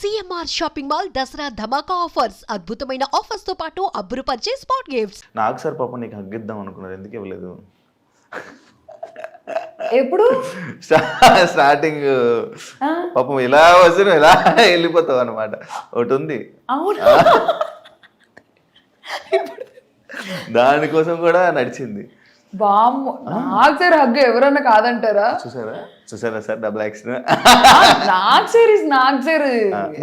CMR shopping mall Dasara ధమాకా offers అద్భుతమైన offers తో పాటు అబ్బురుపరిచే స్పాట్ గిఫ్ట్స్. నాకు సార్ పాపం నీకు హగ్గిద్దాం అనుకున్నారు, ఎందుకు ఇవ్వలేదు? ఎప్పుడు స్టార్టింగ్ పాపం ఇలా వస్తుంది, ఇలా వెళ్ళిపోతావు అనమాట. ఒకటి ఉంది, అవును. దానికోసం కూడా నడిచింది. బామ్మ నాకు సార్ హగ్గు ఎవరన్నా కాదంటారా? చూసారా సార్ డబుల్ యాక్షన్. నాకు సార్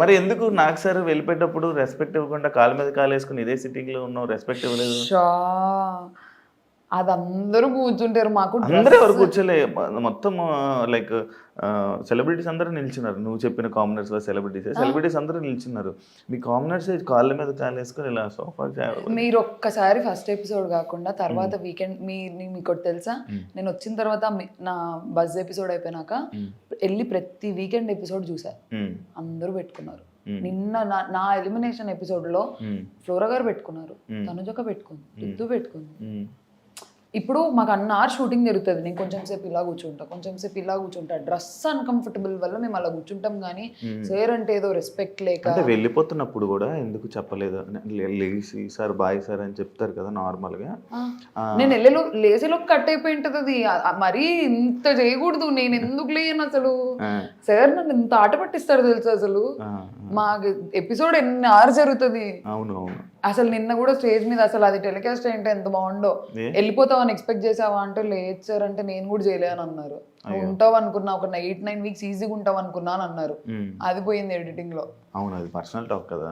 మరి ఎందుకు నాకు సార్ వెళ్ళిపోయేటప్పుడు రెస్పెక్ట్ ఇవ్వకుండా కాళ్ళ మీద కాలు వేసుకుని ఇదే సిట్టింగ్ లో ఉన్నావు, రెస్పెక్ట్ ఇవ్వలేదు? అది అందరూ కూర్చుంటారు, మాకు అందరూ ఎవరు కూర్చోలే, మొత్తం లైక్ సెలబ్రిటీస్ అందరూ నిల్చున్నారు. నువ్వు చెప్పిన కామనర్స్ సెలబ్రిటీస్ అందరూ నిల్చున్నారు. మీ కామనర్స్ కాళ్ళ మీద కాలు వేసుకొని ఇలా సోఫా. మీరు ఒక్కసారి ఫస్ట్ ఎపిసోడ్ కాకుండా తర్వాత వీకెండ్ మీకు తెలుసా, నేను వచ్చిన తర్వాత నా బజ్ ఎపిసోడ్ అయిపోయినాక వెళ్ళి ప్రతి వీకెండ్ ఎపిసోడ్ చూసా, అందరూ పెట్టుకున్నారు. నిన్న నా ఎలిమినేషన్ ఎపిసోడ్ లో ఫ్లోరా గారు పెట్టుకున్నారు, తనుజక పెట్టుకుంది, రిద్దు పెట్టుకుంది. ఇప్పుడు మాకు అన్నారు షూటింగ్ జరుగుతుంది, నేను కొంచెం సేపు ఇలా కూర్చుంటా, డ్రెస్ అన్కంఫర్టబుల్ వల్ల మేము అలా కూర్చుంటాం. కానీ సార్ అంటే ఏదో రెస్పెక్ట్ లేక. అంటే వెళ్ళిపోతున్నప్పుడు కూడా ఎందుకు చెప్పలేదు? లేసి సార్ బాయ్ సార్ అని చెప్తారు కదా నార్మల్ గా. నేను లేసేలోకి కట్ అయిపోయి ఉంటుంది అది. మరీ ఇంత చేయకూడదు, నేను ఎందుకు లేను అసలు. సార్ నన్ను ఇంత ఆట పట్టిస్తారు తెలుసు అసలు. మాకు ఎపిసోడ్ ఎన్ని అవర్స్ జరుగుతుంది. అవును, అసలు నిన్న కూడా స్టేజ్ మీద అసలు అది టెలికాస్ట్ ఏంటో ఎంత బాగుండో. వెళ్ళిపోతావని ఎక్స్పెక్ట్ చేసావా అంటే లేదు సార్ అంటే నేను కూడా చేయలేని అన్నారు. ఉంటావు అనుకున్నా, ఒక 8-9 వీక్స్ ఈజీగా ఉంటావు అనుకున్నా అని అన్నారు. అది పోయింది ఎడిటింగ్ లో. అవును, అది పర్సనల్ టాక్ కదా.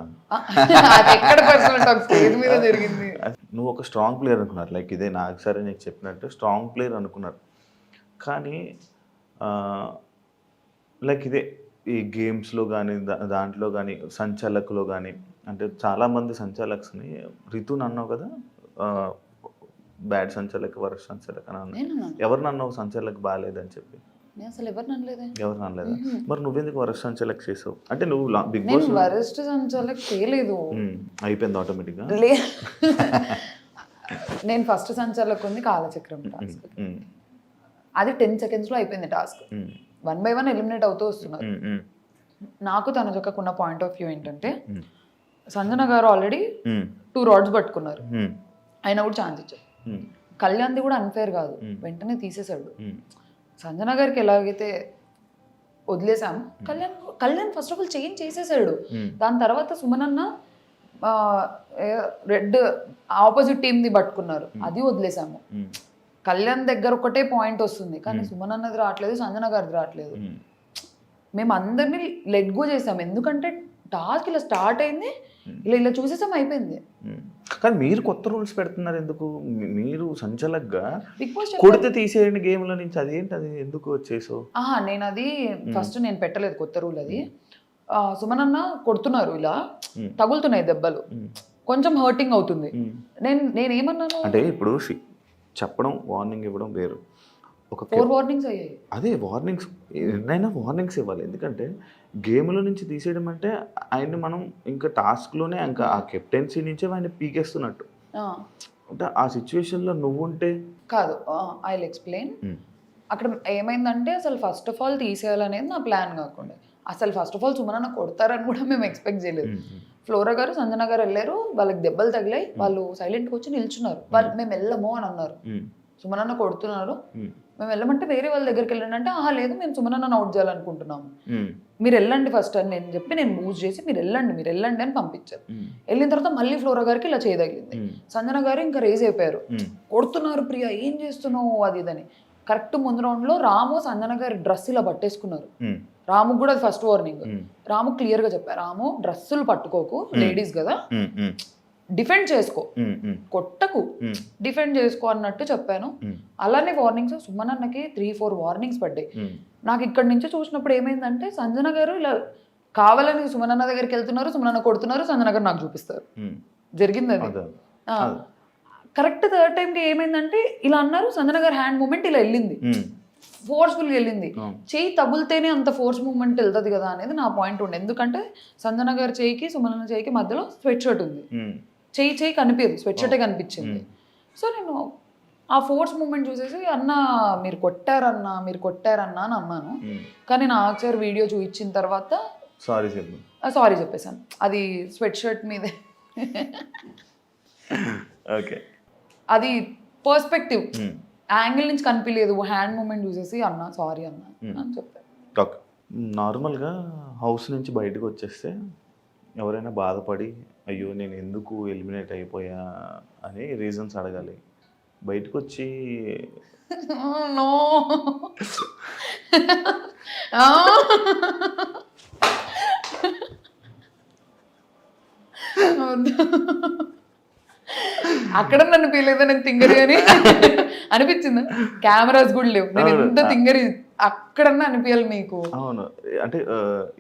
అది ఎక్కడ పర్సనల్ టాక్, స్టేజ్ మీద జరిగింది. నువ్వు ఒక స్ట్రాంగ్ ప్లేయర్ అనుకున్నారు, లైక్ ఇదే నాకు సరే నీకు చెప్పినట్టు స్ట్రాంగ్ ప్లేయర్ అనుకున్నారు. కానీ లైక్ ఇదే ఈ గేమ్స్లో కానీ దాంట్లో కానీ సంచాలకులో కానీ, అంటే చాలామంది సంచాలక్స్ని రితుని అన్నావు కదా, బ్యాడ్ సంచాలక్ వరస్ట్ సంచాలక్ అని అన్నా. ఎవరిని అన్నావు సంచాలక్ బాగాలేదని చెప్పి? అసలు ఎవరిని అనలేదా? మరి నువ్వెందుకు వరస్ట్ సంచాలక్ చేసావు? అంటే నువ్వు బిగ్ బాస్ వరస్ట్ సంచాలక్ చేయలేదు, అయిపోయింది ఆటోమేటిక్గా. నేను ఫస్ట్ సంచాలక్ ఉంది కాలచక్రం టాస్క్, అది 10 seconds లో అయిపోయింది టాస్క్. 1 by 1 ఎలిమినేట్ అవుతూ వస్తున్నారు. నాకు తనుజకకున్న పాయింట్ ఆఫ్ వ్యూ ఏంటంటే, సంజన గారు ఆల్రెడీ 2 rods పట్టుకున్నారు, అయినా కూడా ఛాన్స్ ఇచ్చారు. కళ్యాణ్ది కూడా అన్ఫేర్ కాదు, వెంటనే తీసేశాడు. సంజన గారికి ఎలాగైతే వదిలేసాం, Kalyan first of all change చేసేసాడు. దాని తర్వాత సుమన్ అన్న రెడ్ ఆపోజిట్ టీమ్ది పట్టుకున్నారు, అది వదిలేసాము. కళ్యాణ్ దగ్గర ఒకటే పాయింట్ వస్తుంది, కానీ సుమన్ అన్నది రావట్లేదు, సంజన గారిది రావట్లేదు. మేము అందరినీ లెట్ గో చేసాం, ఎందుకంటే టాస్క్ ఇలా స్టార్ట్ అయింది, ఇలా చూసేసాం, అయిపోయింది. కానీ మీరు కొత్త రూల్స్ పెడుతున్నారు ఎందుకు? మీరు సంచలక్గా కొడితే తీసేయండి గేమ్లో నుంచి, అదేంటి, అది ఎందుకు వచ్చేసో? నేను అది ఫస్ట్ నేను పెట్టలేదు కొత్త రూల్. అది సుమన్ అన్న కొడుతున్నారు, ఇలా తగులుతున్నాయి దెబ్బలు, కొంచెం హర్టింగ్ అవుతుంది. నేనేమన్నాను అంటే ఇప్పుడు చెప్పడం వార్నింగ్ ఇవ్వడం వేరు. ఒక 4 warnings అయ్యాయి. అదే వార్నింగ్స్, ఎన్నైనా వార్నింగ్స్ ఇవ్వాలి. ఎందుకంటే గేమ్లో నుంచి తీసేయడం అంటే ఆయన్ని మనం ఇంకా టాస్క్లోనే ఇంకా ఆ కెప్టెన్సీ నుంచే ఆయన పీకేస్తున్నట్టు. అంటే ఆ సిచ్యువేషన్లో నువ్వుంటే కాదు. I will explain. అక్కడ ఏమైందంటే అసలు ఫస్ట్ ఆఫ్ ఆల్ తీసేయాలనేది నా ప్లాన్ కాకుండా, అసలు ఫస్ట్ ఆఫ్ ఆల్ సుమనన్న కొడతారని కూడా మేము ఎక్స్పెక్ట్ చేయలేదు. ఫ్లోరా గారు సంజన గారు వెళ్ళారు, వాళ్ళకి దెబ్బలు తగిలాయి, వాళ్ళు సైలెంట్గా వచ్చి నిల్చున్నారు. మేము వెళ్ళము అని అన్నారు. సుమనన్న కొడుతున్నారు, మేము వెళ్ళమంటే వేరే వాళ్ళ దగ్గరికి వెళ్ళండి అంటే, లేదు మేము సుమనన్న అవుట్ చేయాలనుకుంటున్నాము, మీరు వెళ్ళండి ఫస్ట్ అని నేను చెప్పి, నేను మూవ్ చేసి మీరు వెళ్ళండి అని పంపించారు. వెళ్ళిన తర్వాత మళ్ళీ ఫ్లోరా గారికి ఇలా చేయదగిలింది. సంజన గారు ఇంకా రేజ్ అయిపోయారు, కొడుతున్నారు ప్రియా ఏం చేస్తున్నావు అది ఇదని. కరెక్ట్ ముందు రౌండ్లో రాము సంజన గారి డ్రెస్ ఇలా పట్టేసుకున్నారు. రాముకు కూడా అది ఫస్ట్ వార్నింగ్. రాము క్లియర్గా చెప్పారు, రాము డ్రెస్సులు పట్టుకోకు, లేడీస్ కదా, డిఫెండ్ చేసుకో, కొట్టకు, డిఫెండ్ చేసుకో అన్నట్టు చెప్పాను. అలానే వార్నింగ్స్ సుమన్ అన్నకి 3-4 వార్నింగ్స్ పడ్డాయి. నాకు ఇక్కడ నుంచి చూసినప్పుడు ఏమైందంటే, సంజన గారు ఇలా కావాలని సుమన్ అన్న దగ్గరికి వెళ్తున్నారు, సుమన్ అన్న కొడుతున్నారు, సంజన గారు నాకు చూపిస్తారు, జరిగింది అది. కరెక్ట్ థర్డ్ టైంకి ఏమైందంటే ఇలా అన్నారు, సంజన గారు హ్యాండ్ మూమెంట్ ఇలా వెళ్ళింది, ఫోర్స్ఫుల్గా వెళ్ళింది. చేయి తగులితేనే అంత ఫోర్స్ మూమెంట్ వెళ్తుంది కదా అనేది నా పాయింట్ ఉండే. ఎందుకంటే సంజన గారి చేయికి సుమన్ అన్న చేయికి మధ్యలో స్వెట్ షర్ట్ ఉంది, చేయి కనిపించదు, స్వెట్ షర్టే కనిపించింది. సో నేను ఆ ఫోర్స్ మూమెంట్ చూసేసి అన్న మీరు కొట్టారన్నా అని అన్నాను. కానీ నాకు సార్ వీడియో చూపించిన తర్వాత సారీ చెప్పేశాను, అది స్వెట్ షర్ట్ మీదే. ఓకే. అది పర్స్పెక్టివ్ యాంగిల్ నుంచి కనిపించలేదు, హ్యాండ్ మూమెంట్ చూసేసి అన్న సారీ అన్న అని చెప్పాను. ఓకే. నార్మల్గా హౌస్ నుంచి బయటకు వచ్చేస్తే ఎవరైనా బాధపడి అయ్యో నేను ఎందుకు ఎలిమినేట్ అయిపోయా అని రీజన్స్ అడగాలి. బయటకు వచ్చి నో అక్కడ నన్ను ఫీల్ అయితే నేను తింగరి అని అనిపించింది. కెమెరాస్ కూడా లేవు, నేను ఎంత తింగరి అక్కడన్నా అనిపించాలి మీకు. అవును, అంటే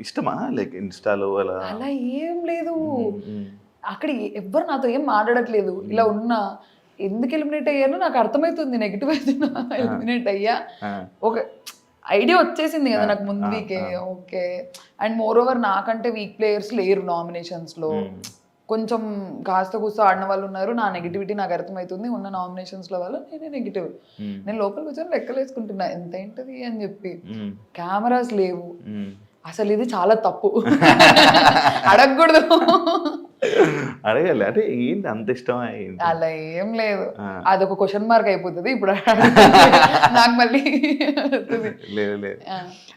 ఇష్టమా లైక్ ఇన్స్టాలో అలా? అలా ఏం లేదు, అక్కడ ఎవ్వరు నాతో ఏం మాట్లాడట్లేదు. ఇలా ఉన్నా ఎందుకు ఎలిమినేట్ అయ్యానో నాకు అర్థమవుతుంది, నెగిటివ్ అయితే ఎలిమినేట్ అయ్యా ఒక ఐడియా వచ్చేసింది కదా నాకు ముందు వీకే. ఓకే, అండ్ మోర్ ఓవర్ నాకంటే వీక్ ప్లేయర్స్ లేరు నామినేషన్స్లో, కొంచెం కాస్త కూస్త ఆడిన వాళ్ళు ఉన్నారు. నా నెగిటివిటీ నాకు అర్థమవుతుంది, ఉన్న నామినేషన్స్లో వాళ్ళు నేనే నెగిటివ్. నేను లోపలికి వచ్చాను లెక్కలు వేసుకుంటున్నా ఎంత ఏంటది అని చెప్పి. కెమెరాస్ లేవు, అసలు ఇది చాలా తప్పు, అడగకూడదు. అడగాలి. అంటే ఏంటి అంత ఇష్టమా? అలా ఏం లేదు, అదొక క్వశ్చన్ మార్క్ అయిపోతుంది ఇప్పుడు నాకు మళ్ళీ. లేదు లేదు,